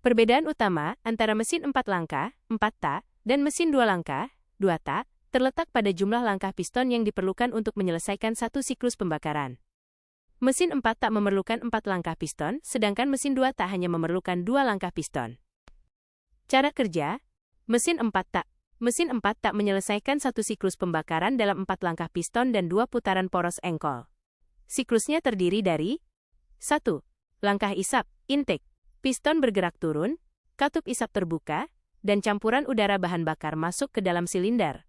Perbedaan utama antara mesin 4 langkah, 4 tak, dan mesin 2 langkah, 2 tak, terletak pada jumlah langkah piston yang diperlukan untuk menyelesaikan satu siklus pembakaran. Mesin 4 tak memerlukan 4 langkah piston, sedangkan mesin 2 tak hanya memerlukan 2 langkah piston. Cara kerja, mesin 4 tak. Mesin 4 tak menyelesaikan satu siklus pembakaran dalam 4 langkah piston dan 2 putaran poros engkol. Siklusnya terdiri dari 1. Langkah isap, intake. Piston bergerak turun, katup isap terbuka, dan campuran udara bahan bakar masuk ke dalam silinder.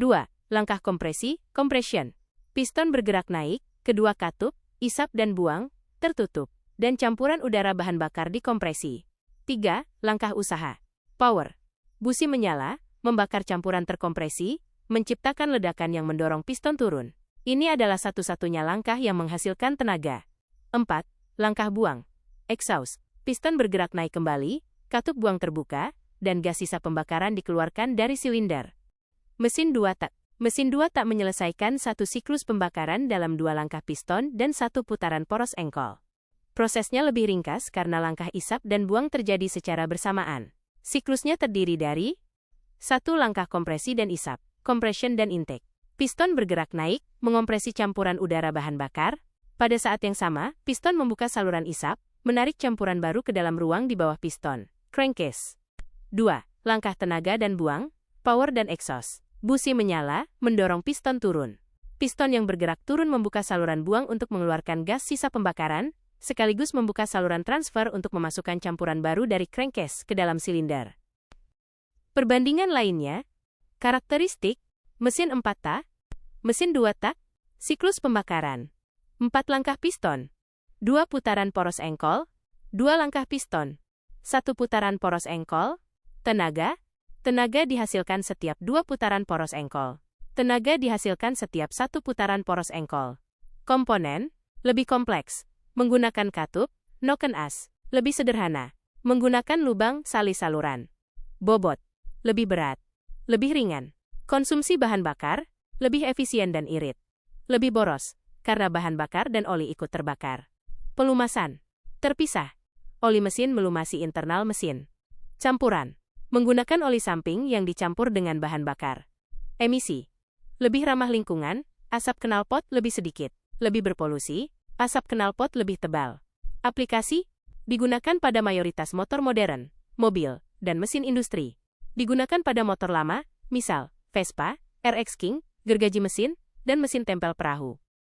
2. Langkah kompresi, compression. Piston bergerak naik, kedua katup, isap dan buang, tertutup, dan campuran udara bahan bakar dikompresi. 3. Langkah usaha, power. Busi menyala, membakar campuran terkompresi, menciptakan ledakan yang mendorong piston turun. Ini adalah satu-satunya langkah yang menghasilkan tenaga. 4. Langkah buang, exhaust. Piston bergerak naik kembali, katup buang terbuka, dan gas sisa pembakaran dikeluarkan dari silinder. Mesin 2 tak. Mesin 2 tak menyelesaikan satu siklus pembakaran dalam 2 langkah piston dan 1 putaran poros engkol. Prosesnya lebih ringkas karena langkah isap dan buang terjadi secara bersamaan. Siklusnya terdiri dari 1 langkah kompresi dan isap, compression dan intake. Piston bergerak naik, mengompresi campuran udara bahan bakar. Pada saat yang sama, piston membuka saluran isap, menarik campuran baru ke dalam ruang di bawah piston, crankcase. 2. Langkah tenaga dan buang, power dan exhaust. Busi menyala, mendorong piston turun. Piston yang bergerak turun membuka saluran buang untuk mengeluarkan gas sisa pembakaran, sekaligus membuka saluran transfer untuk memasukkan campuran baru dari crankcase ke dalam silinder. Perbandingan lainnya, karakteristik, mesin 4 tak, mesin 2 tak, siklus pembakaran, 4 langkah piston, 2 putaran poros engkol, 2 langkah piston, 1 putaran poros engkol, tenaga dihasilkan setiap 2 putaran poros engkol. Tenaga dihasilkan setiap 1 putaran poros engkol. Komponen, lebih kompleks, menggunakan katup, noken as, lebih sederhana, menggunakan lubang sali saluran. Bobot, lebih berat, lebih ringan. Konsumsi bahan bakar, lebih efisien dan irit. Lebih boros, karena bahan bakar dan oli ikut terbakar. Pelumasan, terpisah. Oli mesin melumasi internal mesin. Campuran, menggunakan oli samping yang dicampur dengan bahan bakar. Emisi, lebih ramah lingkungan, asap knalpot lebih sedikit, lebih berpolusi, asap knalpot lebih tebal. Aplikasi, digunakan pada mayoritas motor modern, mobil, dan mesin industri. Digunakan pada motor lama, misal Vespa, RX King, gergaji mesin, dan mesin tempel perahu.